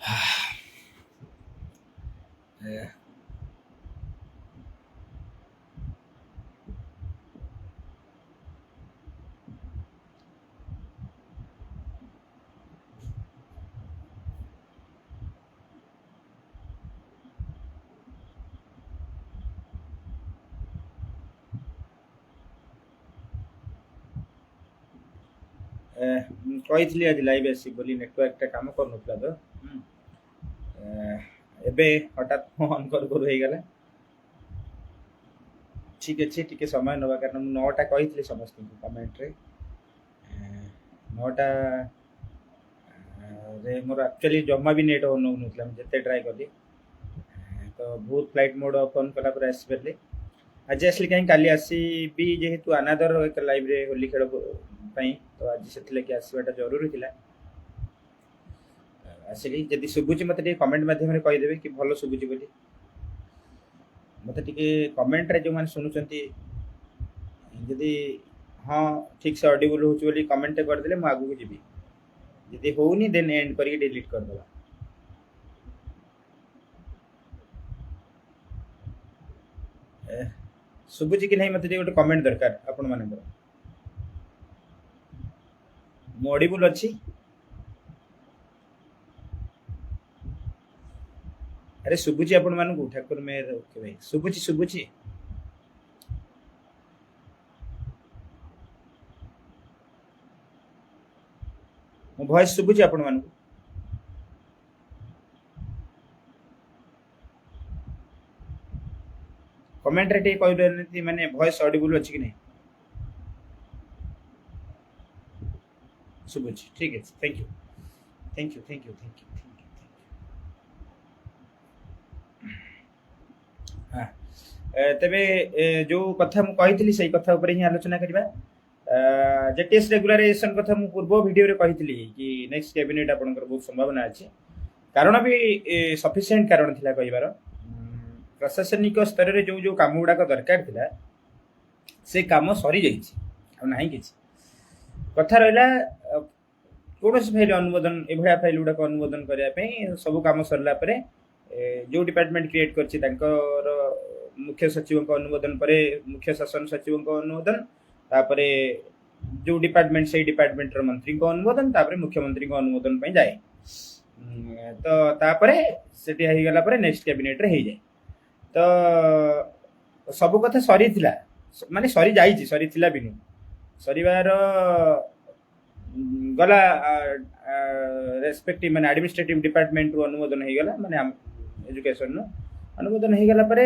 ए, କହିଥିଲି ଆଜି ଲାଇଭ୍ ଆସିବି ବୋଲି ନେଟୱାର୍କଟା କାମ କରୁନଥିଲା ତ ଏବେ ହଠାତ୍ ଅନ୍ କରୁ କରୁ ହେଇଗଲା। ଠିକ୍ ଅଛି, ଟିକେ ସମୟ ନେବା, କାରଣ ମୁଁ 9ଟା କହିଥିଲି ସମସ୍ତଙ୍କୁ କମେଣ୍ଟରେ। 9ଟା ରେ ମୋର ଆକ୍ଚୁଆଲି ଜମା ବି ନେଟ୍ ଅନ୍ ହେଉନଥିଲା, ମୁଁ ଯେତେ ଟ୍ରାଏ କଲି। ତ ବହୁତ ଫ୍ଲାଇଟ୍ ମୋଡ଼ ଅନ୍ କଲା ପରେ ଆସିପାରିଲି। ଆଜି ଆସିଲି କାହିଁ, କାଲି ଆସିବି ଯେହେତୁ ଆନାଦର ଏକ ଲାଇଭ୍ରେ ହୋଲି ଖେଳ ପାଇଁ, ତ ଆଜି ସେଥିଲାଗି ଆସିବାଟା ଜରୁରୀ ଥିଲା। ଆସିଲି। ଯଦି ଶୁଭୁଛି ମୋତେ ଟିକେ କମେଣ୍ଟ ମାଧ୍ୟମରେ କହିଦେବେ କି ଭଲ ଶୁଭୁଛି ବୋଲି। ମୋତେ ଟିକେ କମେଣ୍ଟରେ ଯେଉଁମାନେ ଶୁଣୁଛନ୍ତି ଯଦି ହଁ ଠିକ୍ ସେ ଅଡ଼ିବୁଲ୍ ହେଉଛି ବୋଲି କମେଣ୍ଟ କରିଦେଲେ ମୁଁ ଆଗକୁ ଯିବି। ଯଦି ହେଉନି ଦେନ୍ ଏଣ୍ଡ କରିକି ଡିଲିଟ୍ କରିଦେବା। ଶୁଭୁଛି କି ନାହିଁ ମୋତେ ଟିକେ ଗୋଟେ କମେଣ୍ଟ ଦରକାର ଆପଣମାନଙ୍କର। ମୁଁ ଅଡ଼ିବୁଲ୍ ଅଛି? ଆରେ ଶୁଭୁଛି ଆପଣମାନଙ୍କୁ? ଠାକୁର ମେହର ଓକେ ଭାଇ, ଶୁଭୁଛି। ମୋ ଭଏସ୍ ଶୁଭୁଛି ଆପଣମାନଙ୍କୁ? କମେଣ୍ଟରେ ଟିକେ କହିଦେନ୍ତି ମାନେ ଭଏସ୍ ଅଡ଼ିବୁଲ୍ ଅଛି କି ନାହିଁ। ଶୁଭୁଛି, ଠିକ୍ ଅଛି। Thank you. ହଁ, ତେବେ ଯେଉଁ କଥା ମୁଁ କହିଥିଲି ସେଇ କଥା ଉପରେ ହିଁ ଆଲୋଚନା କରିବା। ଜେଟିଏସ୍ ରେଗୁଲାରାଇଜେସନ୍ କଥା ମୁଁ ପୂର୍ବ ଭିଡ଼ିଓରେ କହିଥିଲି କି ନେକ୍ସଟ କ୍ୟାବିନେଟ୍ ଆପଣଙ୍କର ବହୁତ ସମ୍ଭାବନା ଅଛି। କାରଣ ବି ସଫିସିଏଣ୍ଟ କାରଣ ଥିଲା କହିବାର। ପ୍ରଶାସନିକ ସ୍ତରରେ ଯେଉଁ ଯେଉଁ କାମ ଗୁଡ଼ାକ ଦରକାର ଥିଲା ସେ କାମ ସରିଯାଇଛି, ଆଉ ନାହିଁ କିଛି। କଥା ରହିଲା କୌଣସି ଫାଇଲ୍ ଅନୁମୋଦନ, ଏଭଳିଆ ଫାଇଲ୍ ଗୁଡ଼ାକ ଅନୁମୋଦନ କରିବା ପାଇଁ ସବୁ କାମ ସରିଲା ପରେ ଯେଉଁ ଡିପାର୍ଟମେଣ୍ଟ କ୍ରିଏଟ୍ କରିଛି ତାଙ୍କର ମୁଖ୍ୟ ସଚିବଙ୍କ ଅନୁମୋଦନ ପରେ ମୁଖ୍ୟ ଶାସନ ସଚିବଙ୍କ ଅନୁମୋଦନ, ତାପରେ ଯେଉଁ ଡିପାର୍ଟମେଣ୍ଟ ସେଇ ଡିପାର୍ଟମେଣ୍ଟର ମନ୍ତ୍ରୀଙ୍କ ଅନୁମୋଦନ, ତାପରେ ମୁଖ୍ୟମନ୍ତ୍ରୀଙ୍କ ଅନୁମୋଦନ ପାଇଁ ଯାଏ। ତ ତାପରେ ସେଠି ହେଇଗଲା ପରେ ନେକ୍ସଟ କ୍ୟାବିନେଟ୍ରେ ହେଇଯାଏ। ତ ସବୁ କଥା ସରିଥିଲା, ମାନେ ସରିଯାଇଛି, ସରିଥିଲା ବି ନୁହେଁ, ସରିବାର ଗଲା ରେସ୍ପେକ୍ଟିଭ ମାନେ ଆଡମିନିଷ୍ଟ୍ରେଟିଭ ଡିପାର୍ଟମେଣ୍ଟରୁ ଅନୁମୋଦନ ହେଇଗଲା, ମାନେ ଏଜୁକେସନରୁ ଅନୁମୋଦନ ହେଇଗଲା ପରେ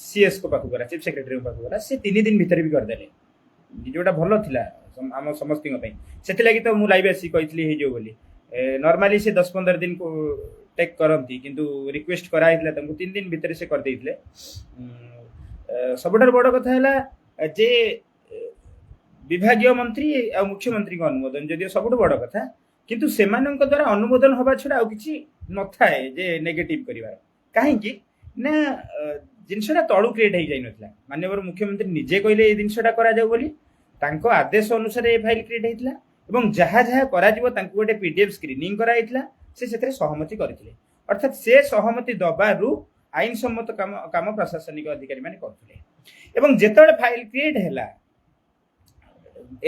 ସିଏସ୍ଙ୍କ ପାଖକୁ ଗଲା, ଚିଫ୍ ସେକ୍ରେଟାରୀଙ୍କ ପାଖକୁ ଗଲା। ସେ 3 ଦିନ ଭିତରେ ବି କରିଦେଲେ, ଯେଉଁଟା ଭଲ ଥିଲା ଆମ ସମସ୍ତଙ୍କ ପାଇଁ। ସେଥିଲାଗି ତ ମୁଁ ଲାଇଭ୍ ଆସିକି କହିଥିଲି ହେଇଯିବ ବୋଲି। ନର୍ମାଲି ସେ 10-15 ଦିନ ଟେକ୍ କରନ୍ତି, କିନ୍ତୁ ରିକ୍ୱେଷ୍ଟ କରାହେଇଥିଲା ତାଙ୍କୁ 3 ଦିନ ଭିତରେ ସେ କରିଦେଇଥିଲେ। ସବୁଠାରୁ ବଡ଼ କଥା ହେଲା ଯେ ବିଭାଗୀୟ ମନ୍ତ୍ରୀ ଆଉ ମୁଖ୍ୟମନ୍ତ୍ରୀଙ୍କ ଅନୁମୋଦନ ଯଦିଓ ସବୁଠୁ ବଡ଼ କଥା, କିନ୍ତୁ ସେମାନଙ୍କ ଦ୍ୱାରା ଅନୁମୋଦନ ହେବା ଛଡ଼ା ଆଉ କିଛି ନଥାଏ ଯେ ନେଗେଟିଭ୍ କରିବାର। କାହିଁକି ନା ଜିନିଷଟା ତଳୁ କ୍ରିଏଟ୍ ହେଇଯାଇନଥିଲା। ମାନ୍ୟବର ମୁଖ୍ୟମନ୍ତ୍ରୀ ନିଜେ କହିଲେ ଏଇ ଜିନିଷଟା କରାଯାଉ ବୋଲି, ତାଙ୍କ ଆଦେଶ ଅନୁସାରେ ଏ ଫାଇଲ୍ କ୍ରିଏଟ୍ ହେଇଥିଲା ଏବଂ ଯାହା ଯାହା କରାଯିବ ତାଙ୍କୁ ଗୋଟେ PDF ସ୍କ୍ରିନିଂ କରାଯାଇଥିଲା, ସେ ସେଥିରେ ସହମତି କରିଥିଲେ। ଅର୍ଥାତ୍ ସେ ସହମତି ଦବାରୁ ଆଇନ ସମ୍ମତ କାମ ପ୍ରଶାସନିକ ଅଧିକାରୀମାନେ କରୁଥିଲେ। ଏବଂ ଯେତେବେଳେ ଫାଇଲ୍ କ୍ରିଏଟ୍ ହେଲା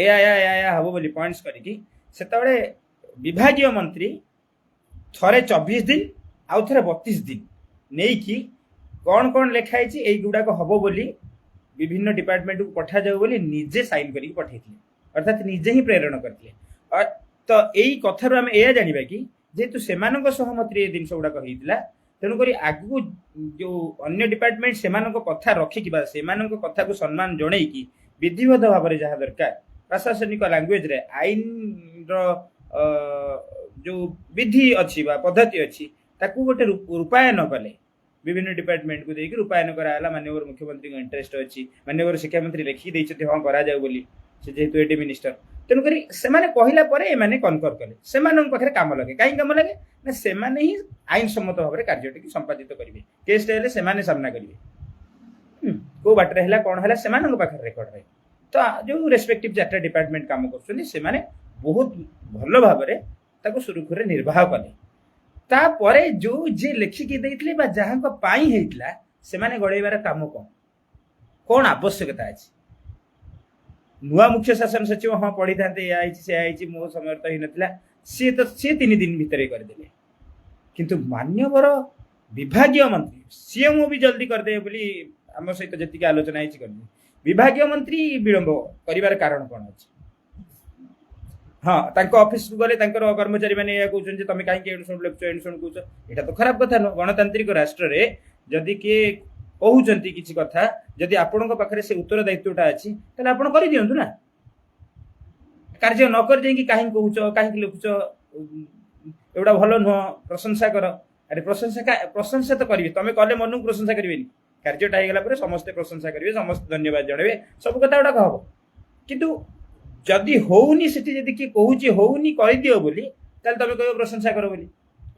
ଏୟା ହବ ବୋଲି ପଏଣ୍ଟସ୍ କରିକି, ସେତେବେଳେ ବିଭାଗୀୟ ମନ୍ତ୍ରୀ ଥରେ 24 ଦିନ ଆଉ ଥରେ 32 ଦିନ ନେଇକି କ'ଣ କ'ଣ ଲେଖା ହେଇଛି ଏଇଗୁଡ଼ାକ ହବ ବୋଲି ବିଭିନ୍ନ ଡିପାର୍ଟମେଣ୍ଟକୁ ପଠାଯାଉ ବୋଲି ନିଜେ ସାଇନ୍ କରିକି ପଠାଇଥିଲେ, ଅର୍ଥାତ୍ ନିଜେ ହିଁ ପ୍ରେରଣ କରିଥିଲେ। ତ ଏଇ କଥାରୁ ଆମେ ଏୟା ଜାଣିବା କି ଯେହେତୁ ସେମାନଙ୍କ ସହମତିରେ ଏ ଜିନିଷ ଗୁଡ଼ାକ ହେଇଥିଲା, ତେଣୁକରି ଆଗକୁ ଯେଉଁ ଅନ୍ୟ ଡିପାର୍ଟମେଣ୍ଟ ସେମାନଙ୍କ କଥା ରଖିକି ବା ସେମାନଙ୍କ କଥାକୁ ସମ୍ମାନ ଜଣେଇକି ବିଧିବଦ୍ଧ ଭାବରେ ଯାହା ଦରକାର ପ୍ରଶାସନିକ ଲାଙ୍ଗୁଏଜରେ ଆଇନର ଯେଉଁ ବିଧି ଅଛି ବା ପଦ୍ଧତି ଅଛି ତାକୁ ଗୋଟେ ରୂପାୟନ କଲେ, ବିଭିନ୍ନ ଡିପାର୍ଟମେଣ୍ଟକୁ ଦେଇକି ରୂପାୟନ କରାଗଲା। ମାନ୍ୟବର ମୁଖ୍ୟମନ୍ତ୍ରୀଙ୍କ ଇଣ୍ଟରେଷ୍ଟ ଅଛି, ମାନ୍ୟବର ଶିକ୍ଷାମନ୍ତ୍ରୀ ଲେଖିକି ଦେଇଛନ୍ତି ହଁ କରାଯାଉ ବୋଲି, ସେ ଯେହେତୁ ଏଡି ମିନିଷ୍ଟର। ତେଣୁକରି ସେମାନେ କହିଲା ପରେ ଏମାନେ କନକର କଲେ, ସେମାନଙ୍କ ପାଖରେ କାମ ଲାଗେ। କାହିଁକି କାମ ଲାଗେ ନା ସେମାନେ ହିଁ ଆଇନ ସମ୍ମତ ଭାବରେ କାର୍ଯ୍ୟଟିକୁ ସମ୍ପାଦିତ କରିବେ। କେସ୍ଟା ହେଲେ ସେମାନେ ସାମ୍ନା କରିବେ, କୋଉ ବାଟରେ ହେଲା କ'ଣ ହେଲା ସେମାନଙ୍କ ପାଖରେ ରେକର୍ଡ ରହିବ। ତ ଯେଉଁ ରେସ୍ପେକ୍ଟିଭ 4ଟା ଡିପାର୍ଟମେଣ୍ଟ କାମ କରୁଛନ୍ତି ସେମାନେ ବହୁତ ଭଲ ଭାବରେ ତାକୁ ସୁରୁଖୁରୁରେ ନିର୍ବାହ କଲେ। तापरे जो जे लेखिकी देइतले बा जहां पाई हेइतला सेमाने गळेबार काम कौन आवश्यकता अछि नुआ मुख्य शासन सचिव हाँ पढ़ी था से मो समय तो ही नाला सी तो सी 3 दिन भितर करदे किंतु मान्यवर विभागीय मंत्री सीएमओ भी जल्दी करदे बोली आम सहित जी आलोचना कर विभागीय मंत्री विलंब कर कारण कौन अच्छे हाँ ऑफिस को गले कर्मचारी मैंने कहते तुम कहीं लिखुच एण शुण कौच यहाँ तो खराब कथा नुह गणतांत्रिक राष्ट्र रे जदि किए कहते किसी कथा जदि आपण पाखे से उत्तर दायित्वटा अच्छी तेल आप कर दिंतु ना कार्य नकर कहीं कहूच कहीं लिखुच एवटा भल नुह प्रशंसा कर अरे प्रशंसा तो करेंगे तुम कले मन को प्रशंसा करेंगे कार्यटा होगा समस्ते प्रशंसा करेंगे समस्त धन्यवाद जनइबे सब कथा गुड़ाक हम किंतु जदि होनी से किए कहूँ होनी कर दियो बोली तुम कह प्रशंसा कर बोली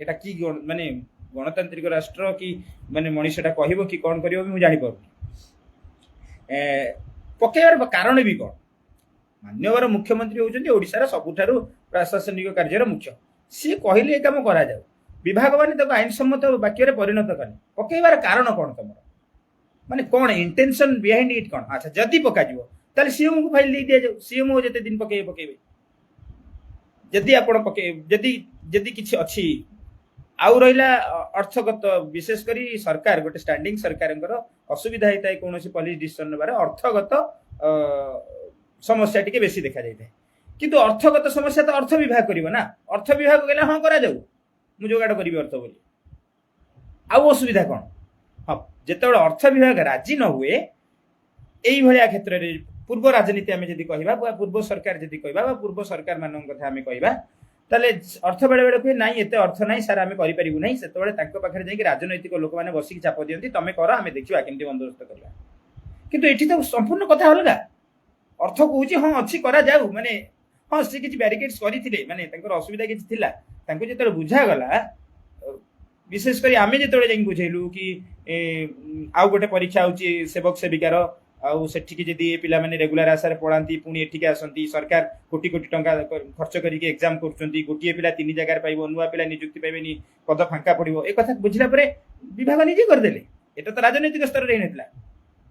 एटा कि माने गणतांत्रिक राष्ट्र कि माने मनीषटा कहब कि कौन कर जानी पार पकेबार कारण भी कौन मान्यवर मुख्यमंत्री होउछन्ती ओडिशार सबुठारु प्रशासनिक कार्यर मुख्य सी कहले काम करा जाऊ विभाग माने आईन सम्मत वाक्य परिणत कले पकेबार कारण कौन तुम माने कौन इंटेंशन बिहाइंड इट कौन अच्छा जदि पका ताले सीएम को फाइल दे दिया जाऊ सीएम जते दिन पकेबे जदि आपण पके जदि किछि अछि आउ रहिला अर्थगत विशेष करी सरकार गोटे स्टैंडिंग सरकारंकर असुविधा होता कौन पॉलिसी डिसीजन नबार अर्थगत समस्या टिके बेसी देखा जाए किंतु अर्थगत समस्या तो अर्थ विभाग करिवो ना अर्थ विभाग कहले हाँ करा जाऊ मु जोगाड़ करी अर्थ बोली आउ असुविधा कौन हाँ जिते अर्थ विभाग राजी न हुए यही भाया क्षेत्र में पूर्व राजनीति आम जदि कहवा पूर्व सरकार जदि कहवा पूर्व सरकार मान कथा आम कहवा ताले अर्थ बेले बेले कहे नाई एते अर्थ नाई सार आम करूँ ना से पाखे जाकि राजनैतिक लोक मैंने बसिक चाप दिखती तुम कर आम देखा केमती बंदोबस्त करवा किंतु एठी तो संपूर्ण कथा अलग अर्थ कहूँ हाँ अच्छी करा जाऊ माने हाँ सी किसी ब्यारिकेड्स करते माने असुविधा किसी जो बुझागला विशेषकर आम जो बुझेलु कि आउ गोटे परीक्षा हूँ सेवक सेविकार आउ सेठिकी जदि पिला माने रेगुलर आसार पढ़ाती पुणी एठिक आसती सरकार कोटी कोटी टंका खर्च करके एग्जाम करुँच गोटे पिला 3 जगार पाइब नुआ पिला नियुक्ति पाइबेनी पद फांका पड़ो एक कथा बुझला विभाग निजे करदे एटा तो राजनैतिक स्तर रे नथिला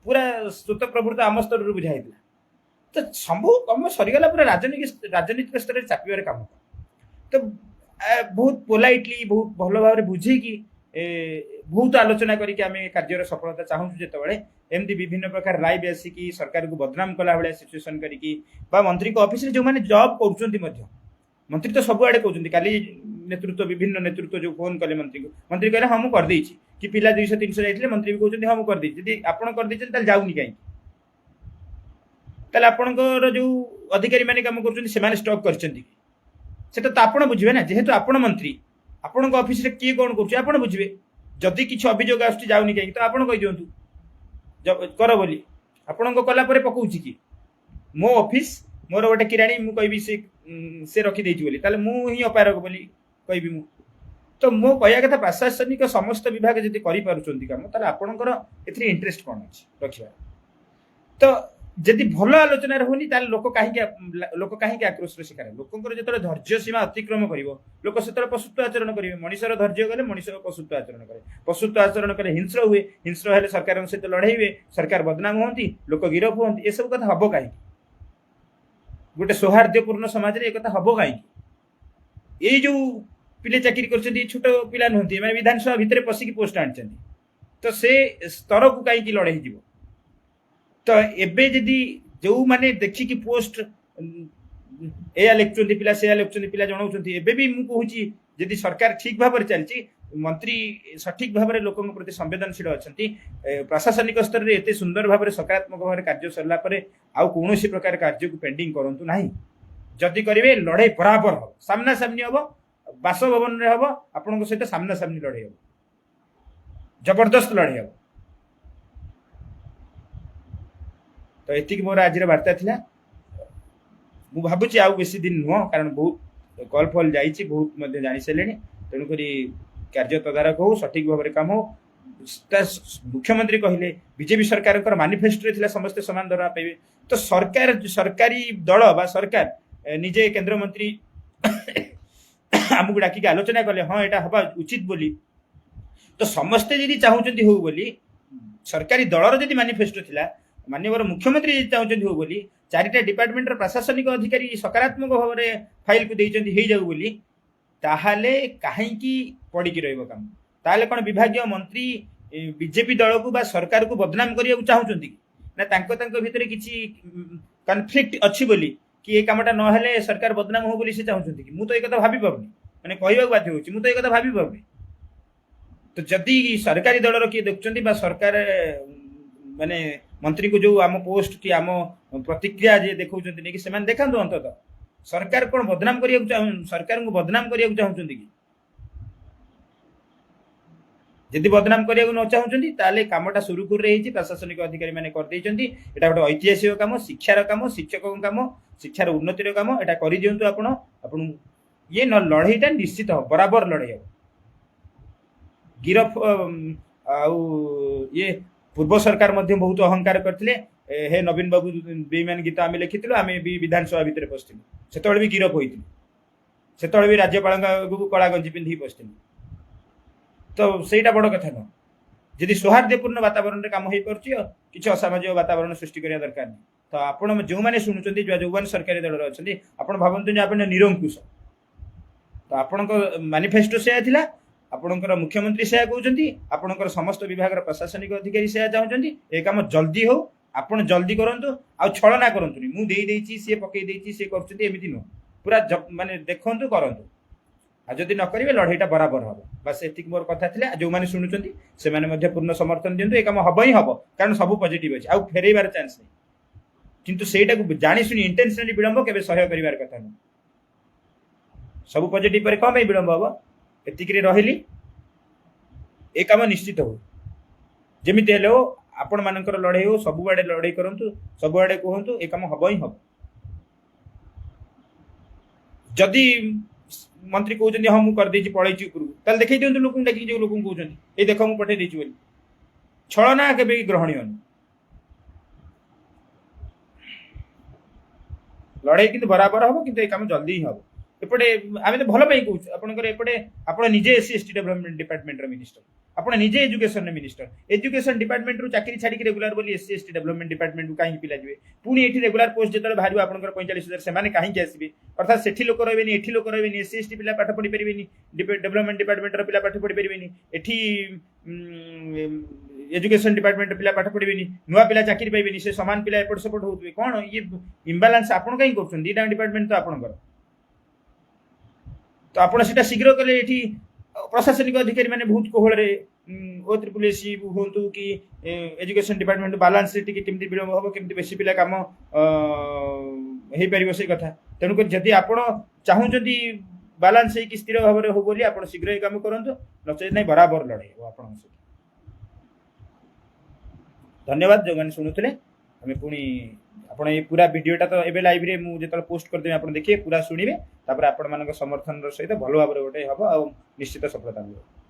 पूरा स्वत प्रभुत्व आम स्तर रे बुझाई तो सब कम सरीगला पूरा राजनीतिक स्तर में चापिबार काम तो बहुत पोलाइटली बहुत भल भाव बुझेकी बहुत आलोचना करके आम कार्य सफलता चाहूँ जिते एमती विभिन्न प्रकार लाइव आसिकी सरकार को बदनाम कला भाया सिचुएसन करी मंत्री को ऑफिस जो मैंने जॉब कर मंत्री तो सबुआड़े कहते काली नेतृत्व विभिन्न नेतृत्व जो फोन कले मंत्री को मंत्री कहले हाँ मुझे करदे कि पिला 200-300 जाइए मंत्री भी कहते हाँ मुझे करदे आप करदे जाऊनी कहीं आपणकर जो अधिकारी मैंने काम कर स्टॉक कर आप बुझे ना जेहेतु आपण मंत्री आपण ऑफिस किए कौन कर बुझे जदि किसी अभियोग आसुनी कहीं तो आप कही दिंतु कर बोली आपण कलापर पकाउची कि मो ऑफिस मोर गोटे किराणी मु कहबी से रखी बोली ताले मु ही अपारक बोली कहबी मु तो मो कहया कथा प्रशासनिक समस्त विभाग जदि करि पारुचंती काम ताले आपणकर एथि इंटरेस्ट कोन अछि रखिबा तो जदि भल आलोचना होनी ताले लोक कहीं आक्रोश शिकार लोकंकर जो धैर्य सीमा अतिक्रम कर लोक से पशुत्व आचरण करेंगे मनीषर धैर्य गले मनीष पशुत्व आचरण करे पशुत्व आचरण कले हिंस्र हुए हिंस्र हेले सरकार सहित लड़े सरकार बदनाम होती लोक गिरफ होती ये सब कथा हम कहीं गोटे सौहार्द्यपूर्ण समाज में एक हम कहीं ये जो पिले चाकरी कर छोट पिला नुहति विधानसभा भितर पशिकी पोस्ट आनी तो से स्तर को कहीं लड़े जीव तो एबे जदि जो माने देखिकी पोस्ट या लिखुंट पिला से लिखुंट पिला जनाऊँ एबे भी मुझे कहूँ जदि सरकार ठीक भाव में चलती मंत्री सठिक भाव में लोकों प्रति संवेदनशील अच्छा प्रशासनिक स्तर में एत सुंदर भाव में सकारात्मक भाव में कार्य सरला आउ कौन प्रकार कार्य को पेंडिंग करूँ ना जदि करेंगे लड़े बराबर हम सामना सामनी हम बासभवन में हम आपण सहित सामना सामनी लड़े हम जबरदस्त लड़े हम तो ये मोर आज वार्ता थिला मु भावुची आउ बेसी दिन नुह कारण बहुत कल फल जाइए बहुत जानी सारे तेणुक कार्य तदारक हो सठिक भाव में काम हो मुख्यमंत्री कहले बीजेपी सरकार मानिफेस्टो समस्ते समान दरमा पाइबे तो सरकारी दल बा सरकार निजे केंद्र मंत्री आमको डाकिक आलोचना कले हाँ यहाँ हवा उचित बोली तो समस्ते जदि चाहूँगी हो बोली सरकारी दलर जदि मैनिफेस्टो थिला माननीय मुख्यमंत्री जदि चाहूँगी हो बोली चारिटा डिपार्टमेंट प्रशासनिक अधिकारी सकारात्मक भाव में फाइल को हो जाऊ बोली ताहले कहीं पड़ी रही काम ताहले कौन विभाग मंत्री बीजेपी दल को बा सरकार को बदनाम करने चाहूँगी ना तांको भितर किसी कन्फ्लिक्ट अच्छी बोली कि ये कामटा ना सरकार बदनाम हो बोली से चाहूँगी कि मुझे तो भाभी पाऊनी मैंने कहवाक बाध्य होची मुझे तो भाभी पाऊनी तो जदि सरकारी दलर किए देखुं सरकार माने मंत्री को जो आम पोस्ट कि आम प्रतिक्रिया जे देखा नहीं कि देखा अंततः सरकार कौन बदनाम सरकार को बदनाम करने चाहूँगी कि जदि बदनाम करने न चाहूँगी ताले कामटा सुरुखुर प्रशासनिक अधिकारी मैंने कर एटा गोटे ऐतिहासिक काम शिक्षार काम शिक्षकों काम शिक्षार उन्नतिर काम एटा कर दिंतु आपण ये न लड़ईटा निश्चित हो बराबर लड़ई हो गिरफ ये पूर्व सरकार मध्य बहुत अहंकार करते हे नवीन बाबू बेईमान गीत आम लिखी आम भी विधानसभा भितर पशिलु से भी गिरफ होती से भी राज्यपाल कला गंजी पिंधि पशिलु तो सहीटा बड़ कथा न जदि सौहार्दपूर्ण वातावरण में काम हो पार्टी असामाजिक वातावरण सृष्टि करने दरकार नहीं तो आपण जो मैंने शुणुंट जो मैंने सरकारी दल अच्छे आप भावतु आप निरंकुश तो आपण मैनिफेस्टो से आपणकर मुख्यमंत्री से कहते आपणकर समस्त विभाग प्रशासनिक अधिकारी से चाहते ये कम जल्दी हो आपड़ जल्दी करूँ आ छलना करूँ मुझे सी पकई सी करमती नुह पूरा माने देखु करूँ आ जदि न करेंगे लड़ईटा बराबर हम बस ये मोर कथा जो मैंने शुणुंट से पूर्ण समर्थन दिंतु ये कम हम ही हम कारण सब पॉजिटिव अच्छे आउ फेरइबार चांस नहीं किंतु सेटा को जानी शुणी इंटेंशनली विलंब के सह्य कर कथा नहीं सब पॉजिटिव पर कम विलंब हम एतिक रही ए कम निश्चित हो जमी हो आपण मानकर लड़ई हो सब आड़े लड़ई करूँ सब आड़े कहतु ये कम हम ही हम जदि मंत्री कहते हाँ मुझे करदे पड़े उपरको देखई दिंतु लोक डाक जो लोक कहते ये देख मुझे पठे बोली छलना के ग्रहणीय लड़ाई किंतु बराबर हम कि काम जल्दी ही हम एपटे आम तो भल कहूँ आपंकर एपटे आप निजे SC ST development department minister आप निजे एजुकेशन मिनिस्टर एजुकेशन डिपार्टमेंट रू चाकरी छाड़ी रेगुलर बोली एससी एसटी डेवलपमेंट डिपार्टमेंट को कहीं पिला जी पुणी ये रेगुलर पोस्ट जो बाहर आप 45,000 से कहीं आसवे अर्थात से लोक रही एठी लोक रही एससी एसटी पिला पाठ पढ़ी पारे डेवलपमेंट डिपार्टमेंट पिला पाठ पढ़ी पारे एठी एजुकेशन डिपार्टमेंट पिला पाठ पढ़े नुआ पिला चाकरी पाइबेनी से सामान पिला एपट सेपट होते कौन ये इम्बालांस आप कहीं कर दुटा डिपार्टमेंट तो आपंकर तो आपड़ से शीघ्र कले ये प्रशासनिक अधिकारी मैंने बहुत कोहल ओ ट्रिपल एसी हूँ कि एजुकेशन डिपार्टमेंट बालांस केमती विलंब हम केमती बेसी पिला कम हो पार से कथा तेणुक जदि आप चाहूँगी बालांस हो स्थिर भाव में हो बोली आप शीघ्र ये कम करूँ नचेत नहीं बराबर लड़े हो आप धन्यवाद जो मैंने शुणुले आम पुणी आप पूरा वीडियोटा तो एवं लाइव रे मुझे जो पोस्ट करदेवी आप देखिए पूरा शुणवे तापर आपण मान समर्थन सहित भल भाव गोटे हम आ निश्चित सफलता मिले।